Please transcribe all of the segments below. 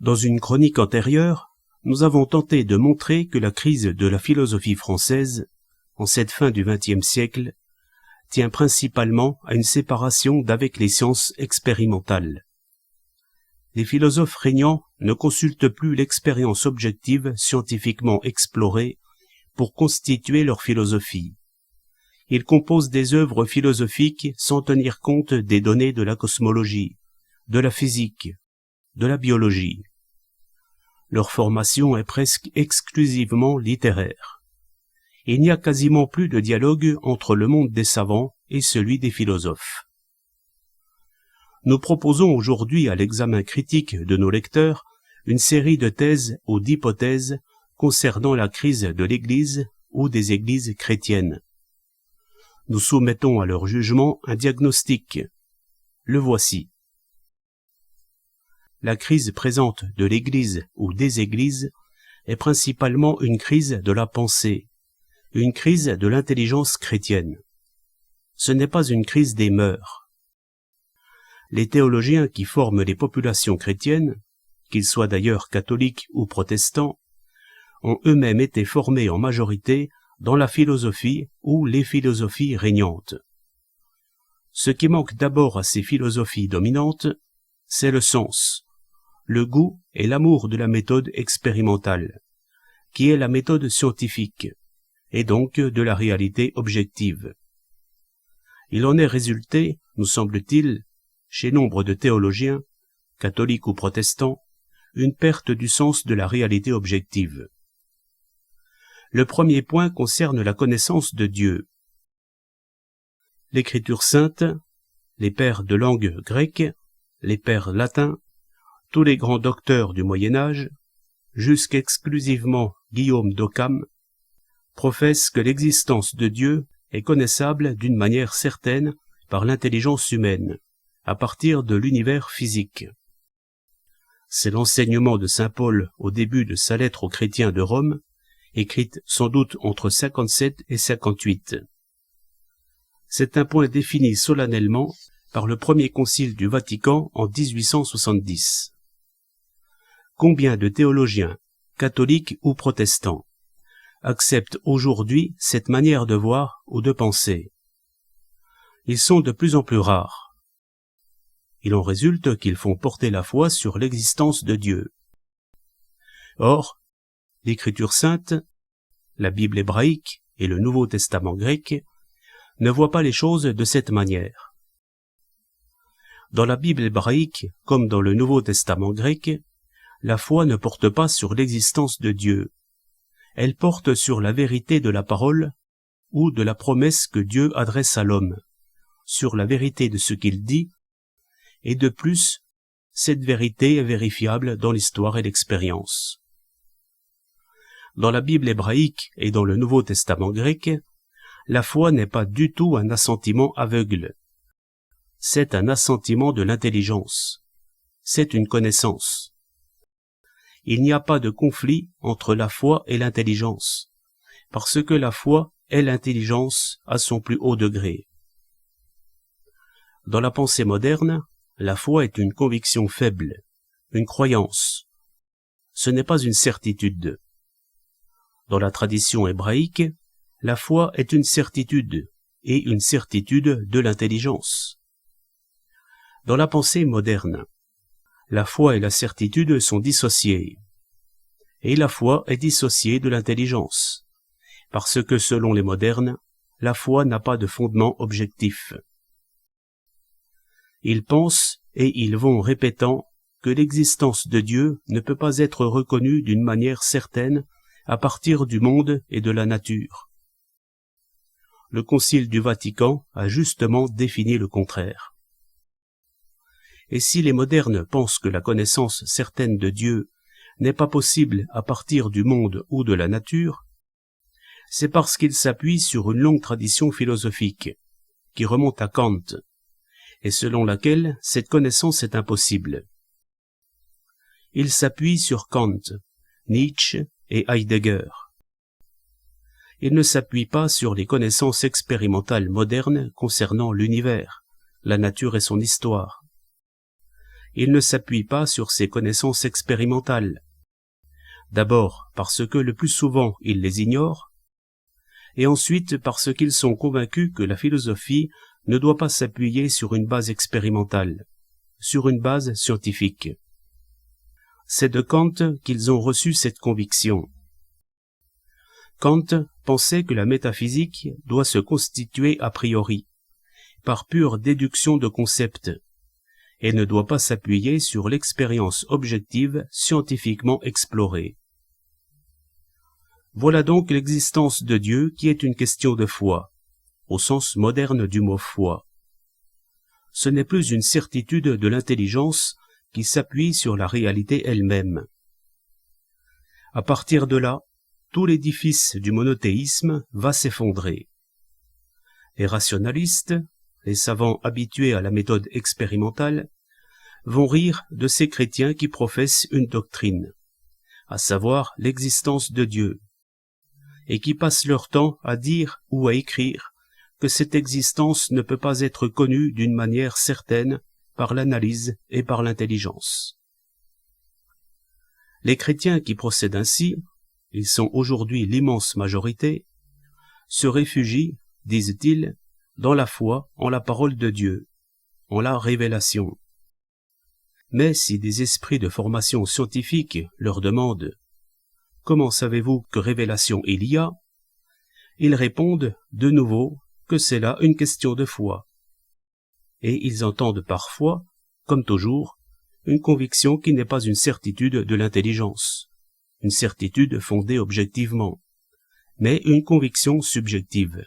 Dans une chronique antérieure, nous avons tenté de montrer que la crise de la philosophie française, en cette fin du XXe siècle, tient principalement à une séparation d'avec les sciences expérimentales. Les philosophes régnants ne consultent plus l'expérience objective scientifiquement explorée pour constituer leur philosophie. Ils composent des œuvres philosophiques sans tenir compte des données de la cosmologie, de la physique, de la biologie. Leur formation est presque exclusivement littéraire. Il n'y a quasiment plus de dialogue entre le monde des savants et celui des philosophes. Nous proposons aujourd'hui à l'examen critique de nos lecteurs une série de thèses ou d'hypothèses concernant la crise de l'Église ou des églises chrétiennes. Nous soumettons à leur jugement un diagnostic. Le voici. La crise présente de l'Église ou des églises est principalement une crise de la pensée, une crise de l'intelligence chrétienne. Ce n'est pas une crise des mœurs. Les théologiens qui forment les populations chrétiennes, qu'ils soient d'ailleurs catholiques ou protestants, ont eux-mêmes été formés en majorité dans la philosophie ou les philosophies régnantes. Ce qui manque d'abord à ces philosophies dominantes, c'est le sens, le goût et l'amour de la méthode expérimentale, qui est la méthode scientifique, et donc de la réalité objective. Il en est résulté, nous semble-t-il, chez nombre de théologiens, catholiques ou protestants, une perte du sens de la réalité objective. Le premier point concerne la connaissance de Dieu. L'Écriture sainte, les pères de langue grecque, les pères latins, tous les grands docteurs du Moyen-Âge, jusqu'exclusivement Guillaume d'Occam, professent que l'existence de Dieu est connaissable d'une manière certaine par l'intelligence humaine, à partir de l'univers physique. C'est l'enseignement de saint Paul au début de sa lettre aux chrétiens de Rome, écrite sans doute entre 57 et 58. C'est un point défini solennellement par le premier concile du Vatican en 1870. Combien de théologiens, catholiques ou protestants, acceptent aujourd'hui cette manière de voir ou de penser? Ils sont de plus en plus rares. Il en résulte qu'ils font porter la foi sur l'existence de Dieu. Or, l'Écriture sainte, la Bible hébraïque et le Nouveau Testament grec ne voient pas les choses de cette manière. Dans la Bible hébraïque, comme dans le Nouveau Testament grec, la foi ne porte pas sur l'existence de Dieu. Elle porte sur la vérité de la parole ou de la promesse que Dieu adresse à l'homme, sur la vérité de ce qu'il dit, et de plus, cette vérité est vérifiable dans l'histoire et l'expérience. Dans la Bible hébraïque et dans le Nouveau Testament grec, la foi n'est pas du tout un assentiment aveugle. C'est un assentiment de l'intelligence. C'est une connaissance. Il n'y a pas de conflit entre la foi et l'intelligence, parce que la foi est l'intelligence à son plus haut degré. Dans la pensée moderne, la foi est une conviction faible, une croyance. Ce n'est pas une certitude. Dans la tradition hébraïque, la foi est une certitude, et une certitude de l'intelligence. Dans la pensée moderne, la foi et la certitude sont dissociées, et la foi est dissociée de l'intelligence, parce que selon les modernes, la foi n'a pas de fondement objectif. Ils pensent et ils vont répétant que l'existence de Dieu ne peut pas être reconnue d'une manière certaine à partir du monde et de la nature. Le Concile du Vatican a justement défini le contraire. Et si les modernes pensent que la connaissance certaine de Dieu n'est pas possible à partir du monde ou de la nature, c'est parce qu'ils s'appuient sur une longue tradition philosophique, qui remonte à Kant, et selon laquelle cette connaissance est impossible. Ils s'appuient sur Kant, Nietzsche et Heidegger. Ils ne s'appuient pas sur les connaissances expérimentales modernes concernant l'univers, la nature et son histoire. il ne s'appuie pas sur ses connaissances expérimentales. D'abord parce que le plus souvent il les ignore, et ensuite parce qu'ils sont convaincus que la philosophie ne doit pas s'appuyer sur une base expérimentale, sur une base scientifique. C'est de Kant qu'ils ont reçu cette conviction. Kant pensait que la métaphysique doit se constituer a priori, par pure déduction de concepts, et ne doit pas s'appuyer sur l'expérience objective scientifiquement explorée. Voilà donc l'existence de Dieu qui est une question de foi, au sens moderne du mot foi. Ce n'est plus une certitude de l'intelligence qui s'appuie sur la réalité elle-même. À partir de là, tout l'édifice du monothéisme va s'effondrer. Les rationalistes, les savants habitués à la méthode expérimentale, vont rire de ces chrétiens qui professent une doctrine, à savoir l'existence de Dieu, et qui passent leur temps à dire ou à écrire que cette existence ne peut pas être connue d'une manière certaine par l'analyse et par l'intelligence. Les chrétiens qui procèdent ainsi, ils sont aujourd'hui l'immense majorité, se réfugient, disent-ils, dans la foi en la parole de Dieu, en la révélation. Mais si des esprits de formation scientifique leur demandent « Comment savez-vous que révélation il y a ?» ils répondent de nouveau que c'est là une question de foi. Et ils entendent parfois, comme toujours, une conviction qui n'est pas une certitude de l'intelligence, une certitude fondée objectivement, mais une conviction subjective.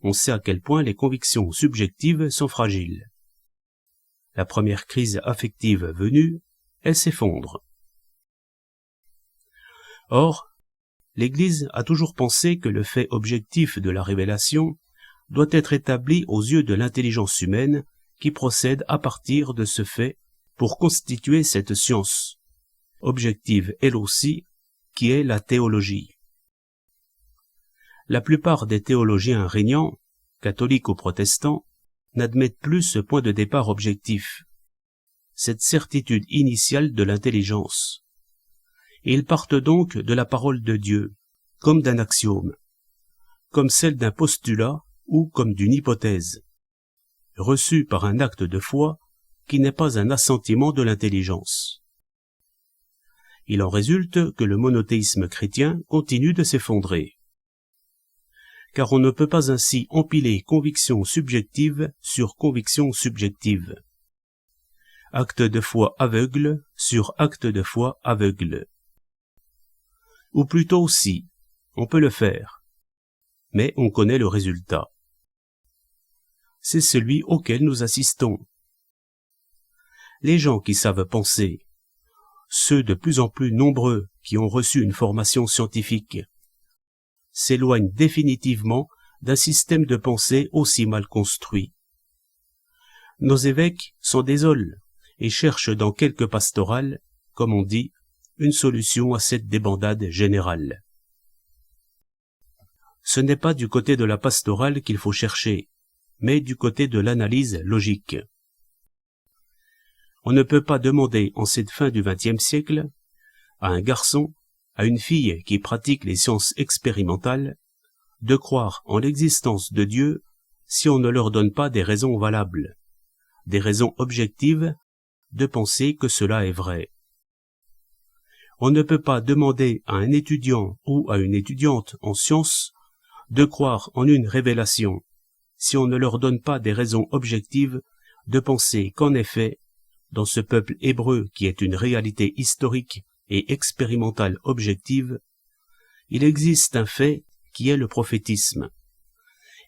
On sait à quel point les convictions subjectives sont fragiles. La première crise affective venue, elle s'effondre. Or, l'Église a toujours pensé que le fait objectif de la révélation doit être établi aux yeux de l'intelligence humaine qui procède à partir de ce fait pour constituer cette science, objective elle aussi, qui est la théologie. La plupart des théologiens régnants, catholiques ou protestants, n'admettent plus ce point de départ objectif, cette certitude initiale de l'intelligence. Ils partent donc de la parole de Dieu, comme d'un axiome, comme celle d'un postulat ou comme d'une hypothèse, reçue par un acte de foi qui n'est pas un assentiment de l'intelligence. Il en résulte que le monothéisme chrétien continue de s'effondrer. Car on ne peut pas ainsi empiler conviction subjective sur conviction subjective. Acte de foi aveugle sur acte de foi aveugle. Ou plutôt si, on peut le faire, mais on connaît le résultat. C'est celui auquel nous assistons. Les gens qui savent penser, ceux de plus en plus nombreux qui ont reçu une formation scientifique, s'éloignent définitivement d'un système de pensée aussi mal construit. Nos évêques s'en désolent et cherchent dans quelques pastorales, comme on dit, une solution à cette débandade générale. Ce n'est pas du côté de la pastorale qu'il faut chercher, mais du côté de l'analyse logique. On ne peut pas demander en cette fin du XXe siècle à un garçon, à une fille qui pratique les sciences expérimentales, de croire en l'existence de Dieu si on ne leur donne pas des raisons valables, des raisons objectives de penser que cela est vrai. On ne peut pas demander à un étudiant ou à une étudiante en sciences de croire en une révélation si on ne leur donne pas des raisons objectives de penser qu'en effet, dans ce peuple hébreu qui est une réalité historique et expérimentale objective, il existe un fait qui est le prophétisme,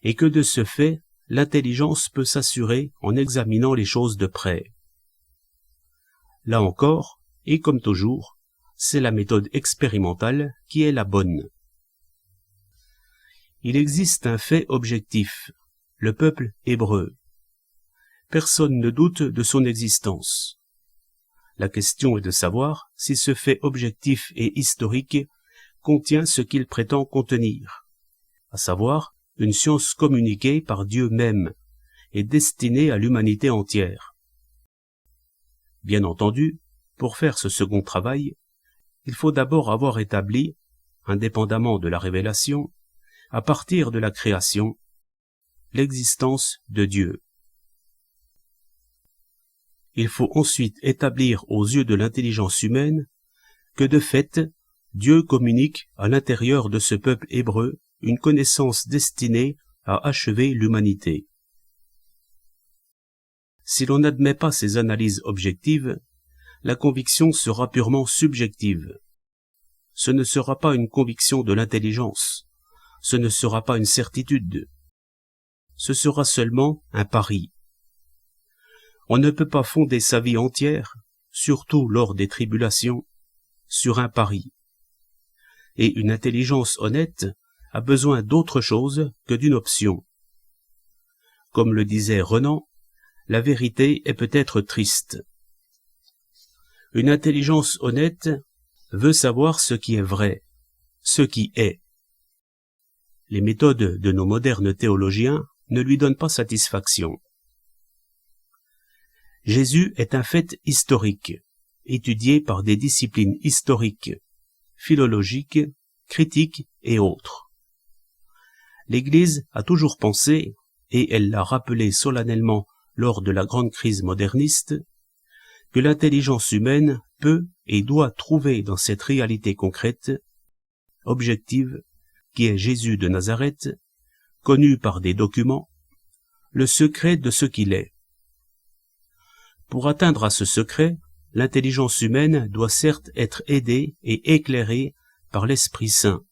et que de ce fait, l'intelligence peut s'assurer en examinant les choses de près. Là encore, et comme toujours, c'est la méthode expérimentale qui est la bonne. Il existe un fait objectif, le peuple hébreu. Personne ne doute de son existence. La question est de savoir si ce fait objectif et historique contient ce qu'il prétend contenir, à savoir une science communiquée par Dieu même et destinée à l'humanité entière. Bien entendu, pour faire ce second travail, il faut d'abord avoir établi, indépendamment de la révélation, à partir de la création, l'existence de Dieu. Il faut ensuite établir aux yeux de l'intelligence humaine que de fait, Dieu communique à l'intérieur de ce peuple hébreu une connaissance destinée à achever l'humanité. Si l'on n'admet pas ces analyses objectives, la conviction sera purement subjective. Ce ne sera pas une conviction de l'intelligence, ce ne sera pas une certitude, ce sera seulement un pari. On ne peut pas fonder sa vie entière, surtout lors des tribulations, sur un pari. Et une intelligence honnête a besoin d'autre chose que d'une option. Comme le disait Renan, la vérité est peut-être triste. Une intelligence honnête veut savoir ce qui est vrai, ce qui est. Les méthodes de nos modernes théologiens ne lui donnent pas satisfaction. Jésus est un fait historique, étudié par des disciplines historiques, philologiques, critiques et autres. L'Église a toujours pensé, et elle l'a rappelé solennellement lors de la grande crise moderniste, que l'intelligence humaine peut et doit trouver dans cette réalité concrète, objective, qui est Jésus de Nazareth, connu par des documents, le secret de ce qu'il est. Pour atteindre à ce secret, l'intelligence humaine doit certes être aidée et éclairée par l'Esprit Saint,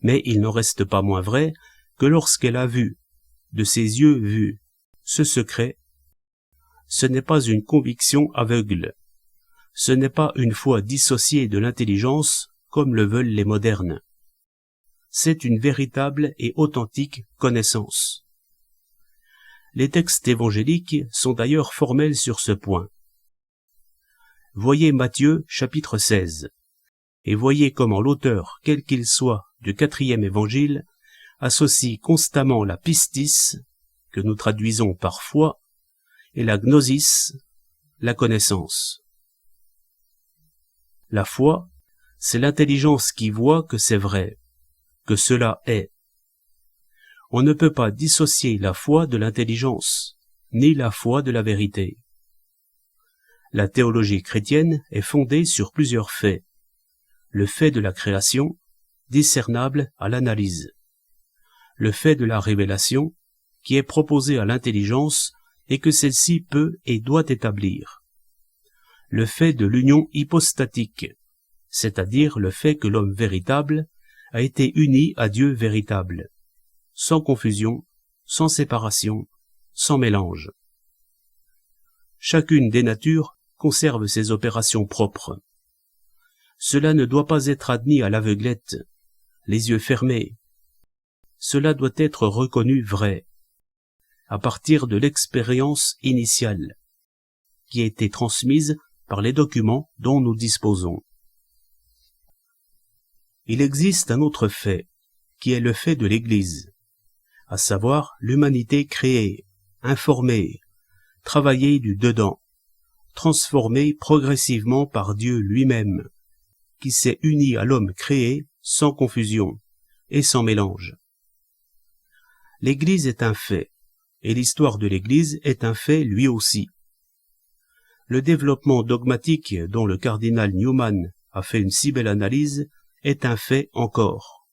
mais il n'en reste pas moins vrai que lorsqu'elle a vu, de ses yeux vus, ce secret, ce n'est pas une conviction aveugle, ce n'est pas une foi dissociée de l'intelligence comme le veulent les modernes. C'est une véritable et authentique connaissance. Les textes évangéliques sont d'ailleurs formels sur ce point. Voyez Matthieu chapitre 16, et voyez comment l'auteur, quel qu'il soit, du 4e évangile, associe constamment la pistis, que nous traduisons par foi, et la gnosis, la connaissance. La foi, c'est l'intelligence qui voit que c'est vrai, que cela est. On ne peut pas dissocier la foi de l'intelligence, ni la foi de la vérité. La théologie chrétienne est fondée sur plusieurs faits. Le fait de la création, discernable à l'analyse. Le fait de la révélation, qui est proposé à l'intelligence et que celle-ci peut et doit établir. Le fait de l'union hypostatique, c'est-à-dire le fait que l'homme véritable a été uni à Dieu véritable, sans confusion, sans séparation, sans mélange. Chacune des natures conserve ses opérations propres. Cela ne doit pas être admis à l'aveuglette, les yeux fermés. Cela doit être reconnu vrai, à partir de l'expérience initiale, qui a été transmise par les documents dont nous disposons. Il existe un autre fait, qui est le fait de l'Église, à savoir l'humanité créée, informée, travaillée du dedans, transformée progressivement par Dieu lui-même, qui s'est uni à l'homme créé sans confusion et sans mélange. L'Église est un fait, et l'histoire de l'Église est un fait lui aussi. Le développement dogmatique dont le cardinal Newman a fait une si belle analyse est un fait encore.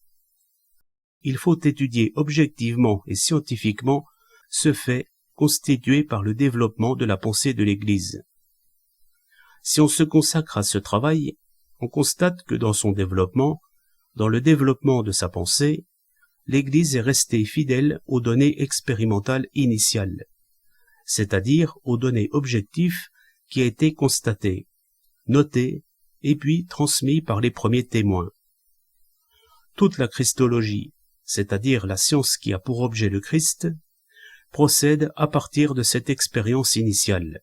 Il faut étudier objectivement et scientifiquement ce fait constitué par le développement de la pensée de l'Église. Si on se consacre à ce travail, on constate que dans son développement, dans le développement de sa pensée, l'Église est restée fidèle aux données expérimentales initiales, c'est-à-dire aux données objectives qui a été constatées, notées et puis transmises par les premiers témoins. Toute la christologie, c'est-à-dire la science qui a pour objet le Christ, procède à partir de cette expérience initiale.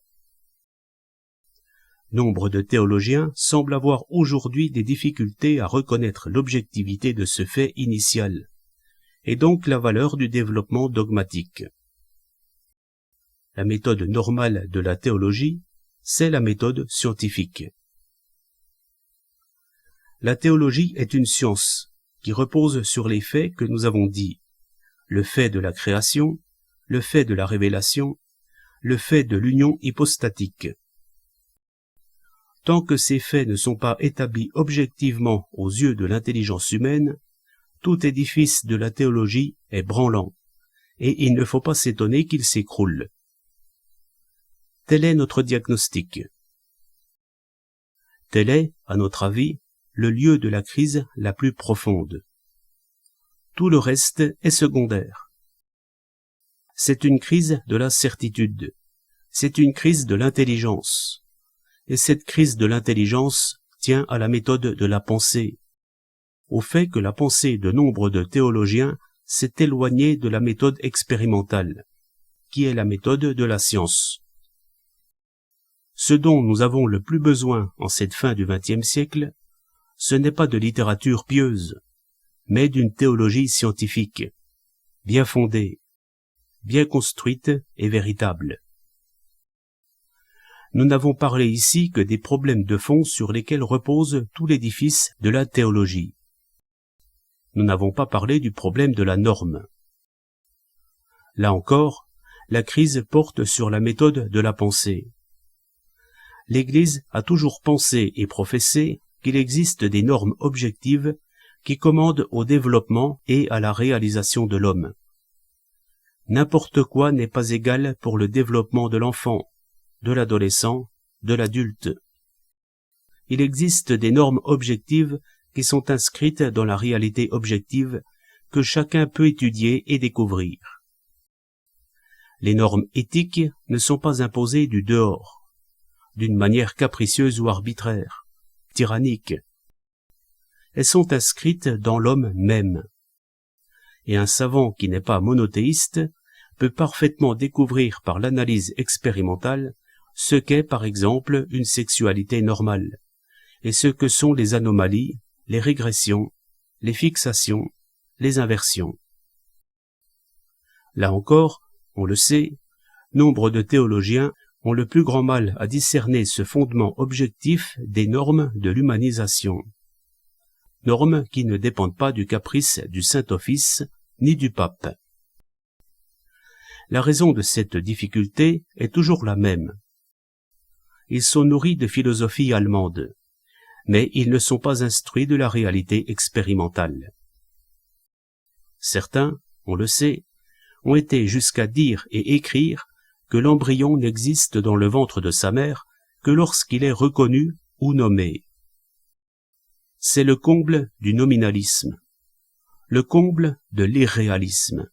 Nombre de théologiens semblent avoir aujourd'hui des difficultés à reconnaître l'objectivité de ce fait initial, et donc la valeur du développement dogmatique. La méthode normale de la théologie, c'est la méthode scientifique. La théologie est une science qui repose sur les faits que nous avons dits, le fait de la création, le fait de la révélation, le fait de l'union hypostatique. Tant que ces faits ne sont pas établis objectivement aux yeux de l'intelligence humaine, tout édifice de la théologie est branlant, et il ne faut pas s'étonner qu'il s'écroule. Tel est notre diagnostic. Tel est, à notre avis, le lieu de la crise la plus profonde. Tout le reste est secondaire. C'est une crise de la certitude, c'est une crise de l'intelligence. Et cette crise de l'intelligence tient à la méthode de la pensée, au fait que la pensée de nombre de théologiens s'est éloignée de la méthode expérimentale, qui est la méthode de la science. Ce dont nous avons le plus besoin en cette fin du XXe siècle, ce n'est pas de littérature pieuse, mais d'une théologie scientifique, bien fondée, bien construite et véritable. Nous n'avons parlé ici que des problèmes de fond sur lesquels repose tout l'édifice de la théologie. Nous n'avons pas parlé du problème de la norme. Là encore, la crise porte sur la méthode de la pensée. L'Église a toujours pensé et professé qu'il existe des normes objectives qui commandent au développement et à la réalisation de l'homme. N'importe quoi n'est pas égal pour le développement de l'enfant, de l'adolescent, de l'adulte. Il existe des normes objectives qui sont inscrites dans la réalité objective que chacun peut étudier et découvrir. Les normes éthiques ne sont pas imposées du dehors, d'une manière capricieuse ou arbitraire, tyrannique. Elles sont inscrites dans l'homme même. Et un savant qui n'est pas monothéiste peut parfaitement découvrir par l'analyse expérimentale ce qu'est par exemple une sexualité normale, et ce que sont les anomalies, les régressions, les fixations, les inversions. Là encore, on le sait, nombre de théologiens ont le plus grand mal à discerner ce fondement objectif des normes de l'humanisation. Normes qui ne dépendent pas du caprice du Saint-Office ni du pape. La raison de cette difficulté est toujours la même. Ils sont nourris de philosophie allemande, mais ils ne sont pas instruits de la réalité expérimentale. Certains, on le sait, ont été jusqu'à dire et écrire que l'embryon n'existe dans le ventre de sa mère que lorsqu'il est reconnu ou nommé. C'est le comble du nominalisme, le comble de l'irréalisme.